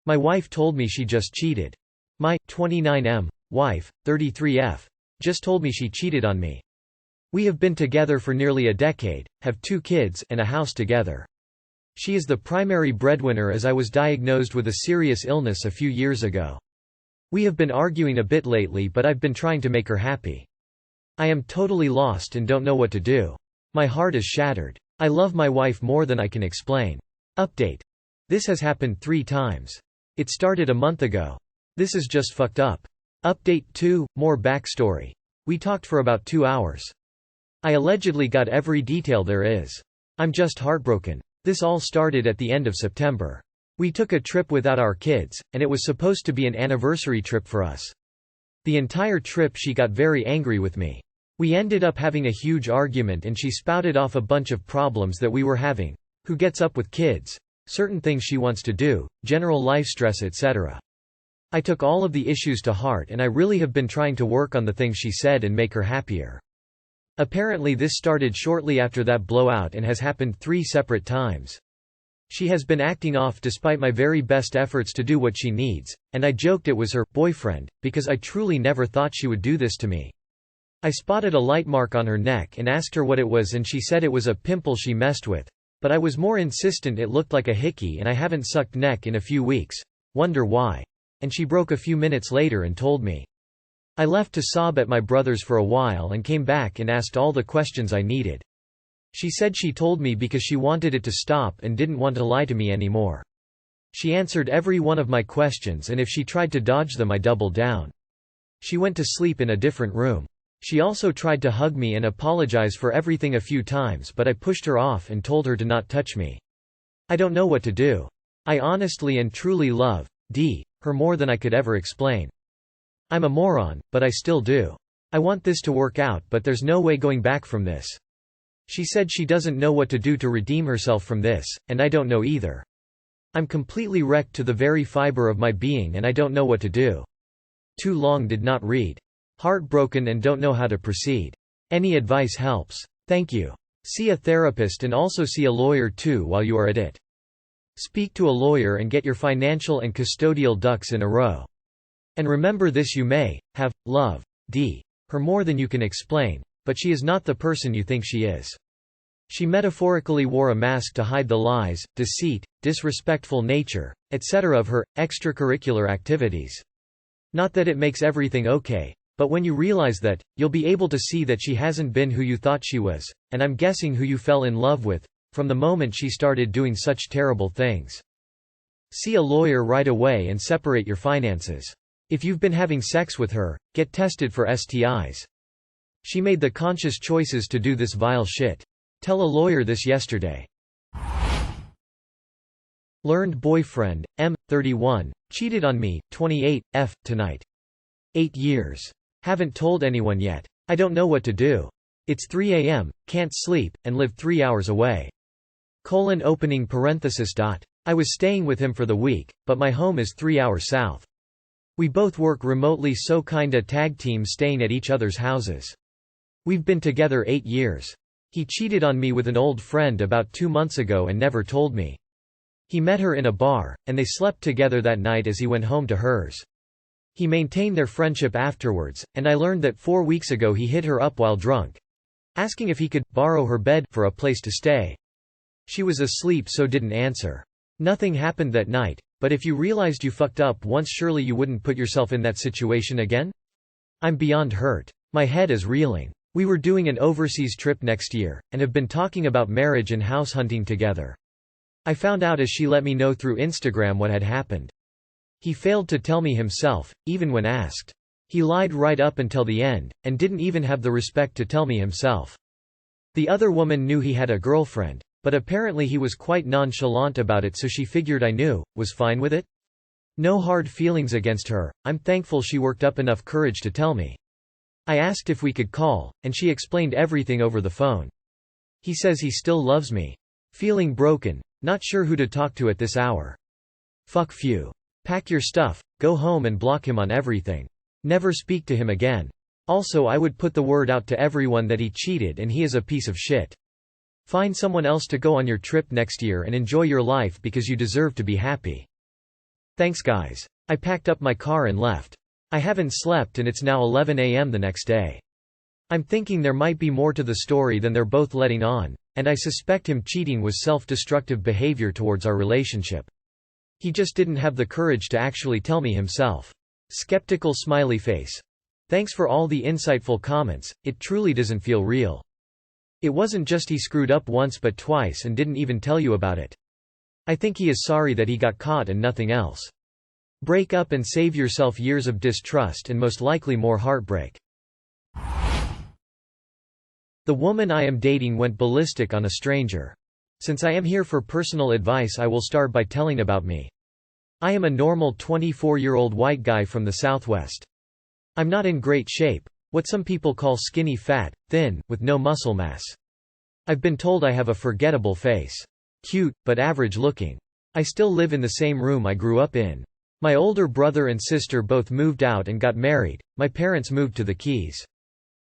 My wife told me she just cheated. My 29M wife, 33F, just told me she cheated on me. We have been together for nearly a decade, have 2 kids, and a house together. She is the primary breadwinner as I was diagnosed with a serious illness a few years ago. We have been arguing a bit lately, but I've been trying to make her happy. I am totally lost and don't know what to do. My heart is shattered. I love my wife more than I can explain. Update. This has happened 3 times. It started a month ago. This is just fucked up. Update 2, more backstory. We talked for about 2 hours. I allegedly got every detail there is. I'm just heartbroken. This all started at the end of September. We took a trip without our kids, and it was supposed to be an anniversary trip for us. The entire trip she got very angry with me. We ended up having a huge argument and she spouted off a bunch of problems that we were having. Who gets up with kids? Certain things she wants to do, general life stress, etc. I took all of the issues to heart and I really have been trying to work on the things she said and make her happier. Apparently this started shortly after that blowout and has happened 3 separate times. She has been acting off despite my very best efforts to do what she needs, and I joked it was her boyfriend, because I truly never thought she would do this to me. I spotted a light mark on her neck and asked her what it was and she said it was a pimple she messed with. But I was more insistent it looked like a hickey and I haven't sucked neck in a few weeks. Wonder why? And she broke a few minutes later and told me. I left to sob at my brother's for a while and came back and asked all the questions I needed. She said she told me because she wanted it to stop and didn't want to lie to me anymore. She answered every one of my questions and if she tried to dodge them I doubled down. She went to sleep in a different room. She also tried to hug me and apologize for everything a few times, but I pushed her off and told her to not touch me. I don't know what to do. I honestly and truly love her more than I could ever explain. I'm a moron, but I still do. I want this to work out, but there's no way going back from this. She said she doesn't know what to do to redeem herself from this, and I don't know either. I'm completely wrecked to the very fiber of my being and I don't know what to do. Too long did not read. Heartbroken and don't know how to proceed. Any advice helps. Thank you. See a therapist and also see a lawyer too while you are at it. Speak to a lawyer and get your financial and custodial ducks in a row. And remember this: you may love her more than you can explain, but she is not the person you think she is. She metaphorically wore a mask to hide the lies, deceit, disrespectful nature, etc. of her extracurricular activities. Not that it makes everything okay. But when you realize that, you'll be able to see that she hasn't been who you thought she was, and I'm guessing who you fell in love with, from the moment she started doing such terrible things. See a lawyer right away and separate your finances. If you've been having sex with her, get tested for STIs. She made the conscious choices to do this vile shit. Tell a lawyer this yesterday. Learned boyfriend, M, 31, cheated on me, 28, F, tonight. 8 years. Haven't told anyone yet. I don't know what to do. It's 3 a.m., can't sleep, and live 3 hours away. Opening parenthesis. I was staying with him for the week, but my home is 3 hours south. We both work remotely, so kinda tag team staying at each other's houses. We've been together 8 years. He cheated on me with an old friend about 2 months ago and never told me. He met her in a bar, and they slept together that night as he went home to hers. He maintained their friendship afterwards, and I learned that 4 weeks ago he hit her up while drunk, asking if he could borrow her bed for a place to stay. She was asleep so didn't answer. Nothing happened that night, but if you realized you fucked up once, surely you wouldn't put yourself in that situation again? I'm beyond hurt. My head is reeling. We were doing an overseas trip next year, and have been talking about marriage and house hunting together. I found out as she let me know through Instagram what had happened. He failed to tell me himself, even when asked. He lied right up until the end, and didn't even have the respect to tell me himself. The other woman knew he had a girlfriend, but apparently he was quite nonchalant about it, so she figured I knew, was fine with it? No hard feelings against her. I'm thankful she worked up enough courage to tell me. I asked if we could call, and she explained everything over the phone. He says he still loves me. Feeling broken, not sure who to talk to at this hour. Fuck you. Pack your stuff, go home and block him on everything. Never speak to him again. Also, I would put the word out to everyone that he cheated and he is a piece of shit. Find someone else to go on your trip next year and enjoy your life because you deserve to be happy. Thanks guys. I packed up my car and left. I haven't slept and it's now 11 a.m. the next day. I'm thinking there might be more to the story than they're both letting on, and I suspect him cheating was self-destructive behavior towards our relationship. He just didn't have the courage to actually tell me himself. Skeptical smiley face. Thanks for all the insightful comments, it truly doesn't feel real. It wasn't just he screwed up once but twice and didn't even tell you about it. I think he is sorry that he got caught and nothing else. Break up and save yourself years of distrust and most likely more heartbreak. The woman I am dating went ballistic on a stranger. Since I am here for personal advice, I will start by telling about me. I am a normal 24-year-old white guy from the Southwest. I'm not in great shape. What some people call skinny fat, thin, with no muscle mass. I've been told I have a forgettable face. Cute, but average looking. I still live in the same room I grew up in. My older brother and sister both moved out and got married. My parents moved to the Keys.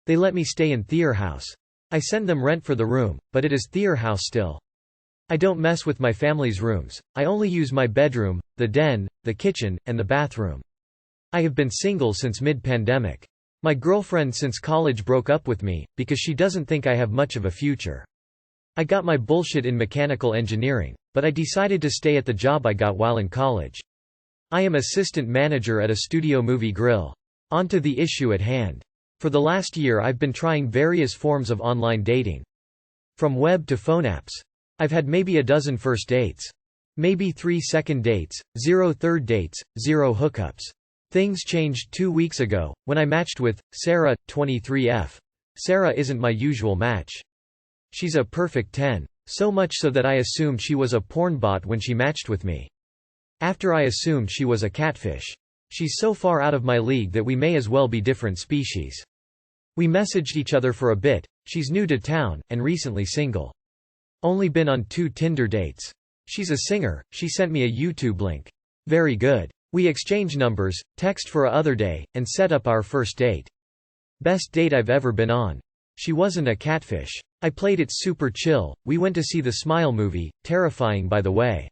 They let me stay in their house. I send them rent for the room, but it is their house still. I don't mess with my family's rooms. I only use my bedroom, the den, the kitchen, and the bathroom. I have been single since mid-pandemic. My girlfriend since college broke up with me, because she doesn't think I have much of a future. I got my bullshit in mechanical engineering, but I decided to stay at the job I got while in college. I am assistant manager at a studio movie grill. On to the issue at hand. For the last year I've been trying various forms of online dating. From web to phone apps. I've had maybe a dozen first dates. Maybe 3 second dates, 0 third dates, 0 hookups. Things changed 2 weeks ago, when I matched with Sarah, 23F. Sarah isn't my usual match. She's a perfect 10. So much so that I assumed she was a porn bot when she matched with me. After I assumed she was a catfish. She's so far out of my league that we may as well be different species. We messaged each other for a bit. She's new to town, and recently single. Only been on 2 Tinder dates. She's a singer. She sent me a YouTube link. Very good. We exchange numbers, text for a other day, and set up our first date. Best date I've ever been on. She wasn't a catfish. I played it super chill. We went to see the Smile movie, terrifying by the way.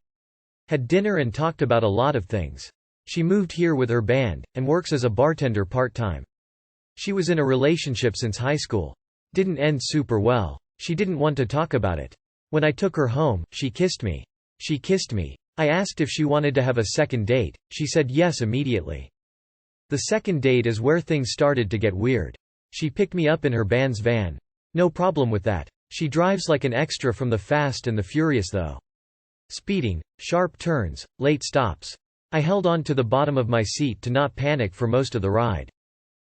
Had dinner and talked about a lot of things. She moved here with her band, and works as a bartender part-time. She was in a relationship since high school. Didn't end super well. She didn't want to talk about it. When I took her home, she kissed me. She kissed me. I asked if she wanted to have a second date. She said yes immediately. The second date is where things started to get weird. She picked me up in her band's van. No problem with that. She drives like an extra from the Fast and the Furious though. Speeding, sharp turns, late stops. I held on to the bottom of my seat to not panic for most of the ride.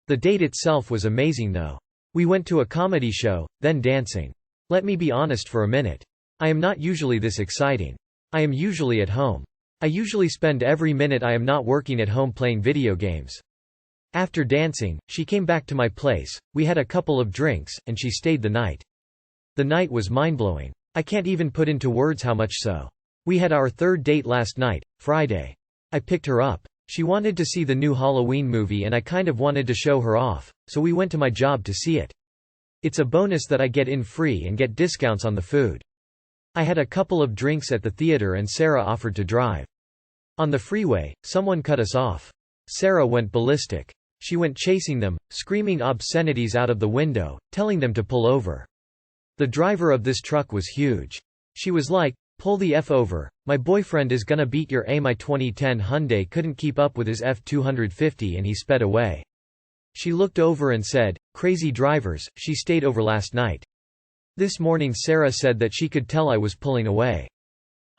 The date itself was amazing though. We went to a comedy show, then dancing. Let me be honest for a minute. I am not usually this exciting. I am usually at home. I usually spend every minute I am not working at home playing video games. After dancing, she came back to my place, we had a couple of drinks, and she stayed the night. The night was mind-blowing. I can't even put into words how much so. We had our third date last night, Friday. I picked her up. She wanted to see the new Halloween movie and I kind of wanted to show her off, so we went to my job to see it. It's a bonus that I get in free and get discounts on the food. I had a couple of drinks at the theater and Sarah offered to drive. On the freeway, someone cut us off. Sarah went ballistic. She went chasing them, screaming obscenities out of the window, telling them to pull over. The driver of this truck was huge. She was like, "Pull the F over, my boyfriend is gonna beat your A." My 2010 Hyundai couldn't keep up with his F250 and he sped away. She looked over and said, "Crazy drivers." She stayed over last night. This morning Sarah said that she could tell I was pulling away.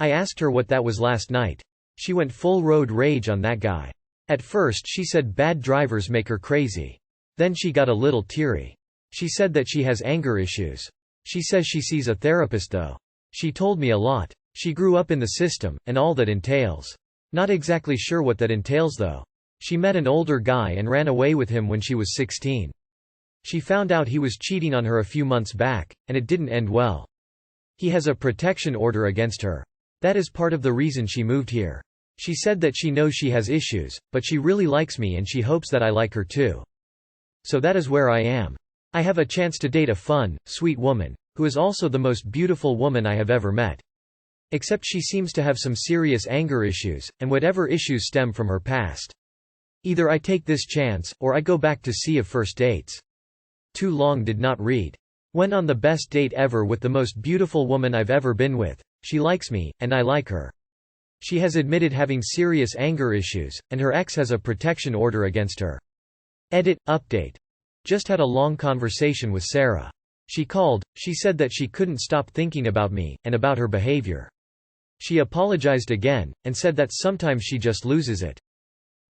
I asked her what that was last night. She went full road rage on that guy. At first she said bad drivers make her crazy. Then she got a little teary. She said that she has anger issues. She says she sees a therapist though. She told me a lot. She grew up in the system, and all that entails. Not exactly sure what that entails though. She met an older guy and ran away with him when she was 16. She found out he was cheating on her a few months back, and it didn't end well. He has a protection order against her. That is part of the reason she moved here. She said that she knows she has issues, but she really likes me and she hopes that I like her too. So that is where I am. I have a chance to date a fun, sweet woman, who is also the most beautiful woman I have ever met. Except she seems to have some serious anger issues, and whatever issues stem from her past. Either I take this chance, or I go back to sea of first dates. Too long did not read. Went on the best date ever with the most beautiful woman I've ever been with. She likes me, and I like her. She has admitted having serious anger issues, and her ex has a protection order against her. Edit, update. Just had a long conversation with Sarah. She called, she said that she couldn't stop thinking about me, and about her behavior. She apologized again, and said that sometimes she just loses it.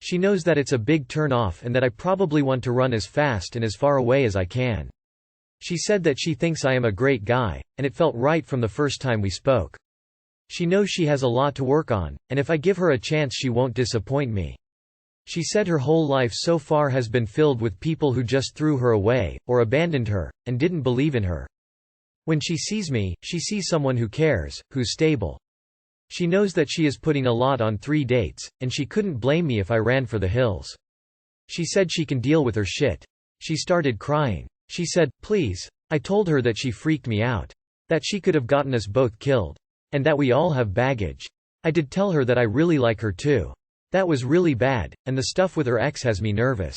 She knows that it's a big turn-off and that I probably want to run as fast and as far away as I can. She said that she thinks I am a great guy, and it felt right from the first time we spoke. She knows she has a lot to work on, and if I give her a chance she won't disappoint me. She said her whole life so far has been filled with people who just threw her away, or abandoned her, and didn't believe in her. When she sees me, she sees someone who cares, who's stable. She knows that she is putting a lot on 3 dates, and she couldn't blame me if I ran for the hills. She said she can deal with her shit. She started crying. She said, please. I told her that she freaked me out. That she could have gotten us both killed. And that we all have baggage. I did tell her that I really like her too. That was really bad, and the stuff with her ex has me nervous.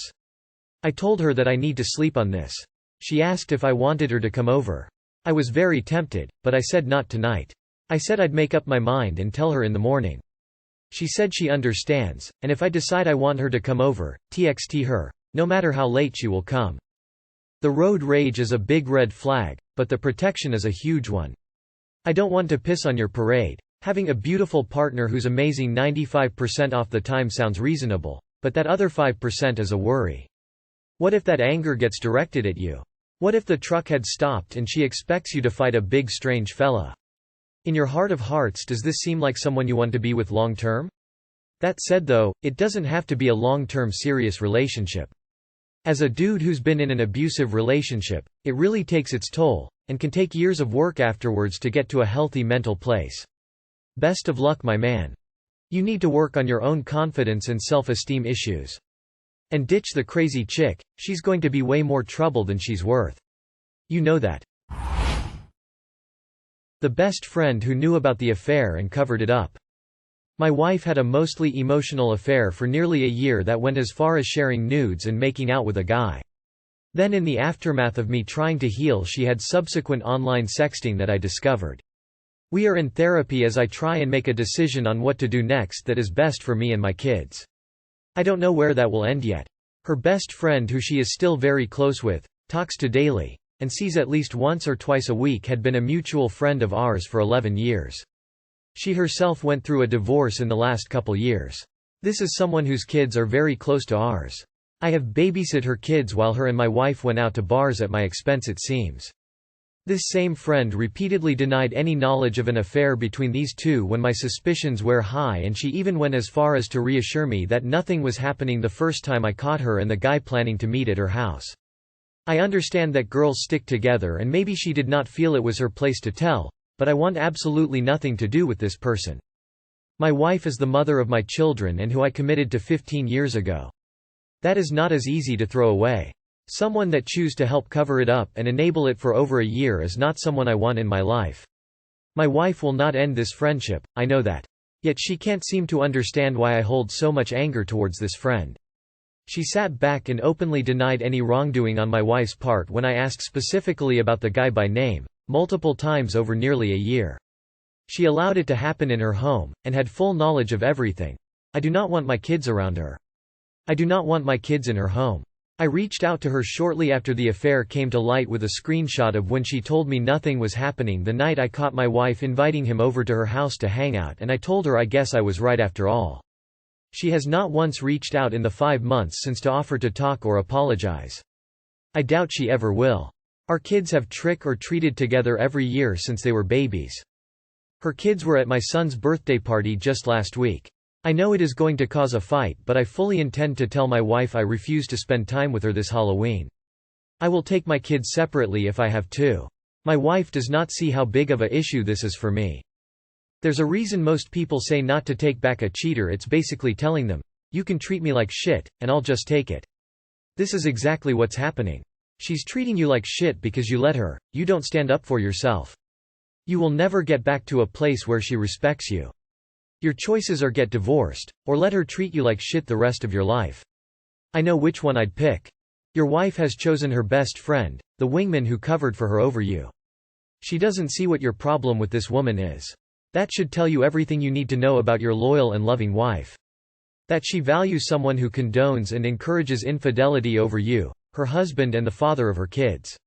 I told her that I need to sleep on this. She asked if I wanted her to come over. I was very tempted, but I said not tonight. I said I'd make up my mind and tell her in the morning. She said she understands, and if I decide I want her to come over, TXT her. No matter how late she will come. The road rage is a big red flag, but the protection is a huge one. I don't want to piss on your parade. Having a beautiful partner who's amazing 95% off the time sounds reasonable, but that other 5% is a worry. What if that anger gets directed at you? What if the truck had stopped and she expects you to fight a big strange fella? In your heart of hearts, does this seem like someone you want to be with long term? That said though, it doesn't have to be a long-term serious relationship. As a dude who's been in an abusive relationship, it really takes its toll, and can take years of work afterwards to get to a healthy mental place. Best of luck, my man. You need to work on your own confidence and self-esteem issues. And ditch the crazy chick, she's going to be way more trouble than she's worth. You know that. The best friend who knew about the affair and covered it up. My wife had a mostly emotional affair for nearly a year that went as far as sharing nudes and making out with a guy. Then in the aftermath of me trying to heal, she had subsequent online sexting that I discovered. We are in therapy as I try and make a decision on what to do next that is best for me and my kids. I don't know where that will end yet. Her best friend, who she is still very close with, talks to daily, and sees at least once or twice a week, had been a mutual friend of ours for 11 years. She herself went through a divorce in the last couple years. This is someone whose kids are very close to ours. I have babysit her kids while her and my wife went out to bars at my expense, it seems. This same friend repeatedly denied any knowledge of an affair between these two when my suspicions were high, and she even went as far as to reassure me that nothing was happening the first time I caught her and the guy planning to meet at her house. I understand that girls stick together and maybe she did not feel it was her place to tell, but I want absolutely nothing to do with this person. My wife is the mother of my children and who I committed to 15 years ago. That is not as easy to throw away. Someone that choose to help cover it up and enable it for over a year is not someone I want in my life. My wife will not end this friendship, I know that. Yet she can't seem to understand why I hold so much anger towards this friend. She sat back and openly denied any wrongdoing on my wife's part when I asked specifically about the guy by name, multiple times over nearly a year. She allowed it to happen in her home, and had full knowledge of everything. I do not want my kids around her. I do not want my kids in her home. I reached out to her shortly after the affair came to light with a screenshot of when she told me nothing was happening the night I caught my wife inviting him over to her house to hang out, and I told her I guess I was right after all. She has not once reached out in the 5 months since to offer to talk or apologize. I doubt she ever will. Our kids have trick or treated together every year since they were babies. Her kids were at my son's birthday party just last week. I know it is going to cause a fight, but I fully intend to tell my wife I refuse to spend time with her this Halloween. I will take my kids separately if I have to. My wife does not see how big of a issue this is for me. There's a reason most people say not to take back a cheater. It's basically telling them, you can treat me like shit, and I'll just take it. This is exactly what's happening. She's treating you like shit because you let her, you don't stand up for yourself. You will never get back to a place where she respects you. Your choices are get divorced, or let her treat you like shit the rest of your life. I know which one I'd pick. Your wife has chosen her best friend, the wingman who covered for her over you. She doesn't see what your problem with this woman is. That should tell you everything you need to know about your loyal and loving wife. That she values someone who condones and encourages infidelity over you, her husband and the father of her kids.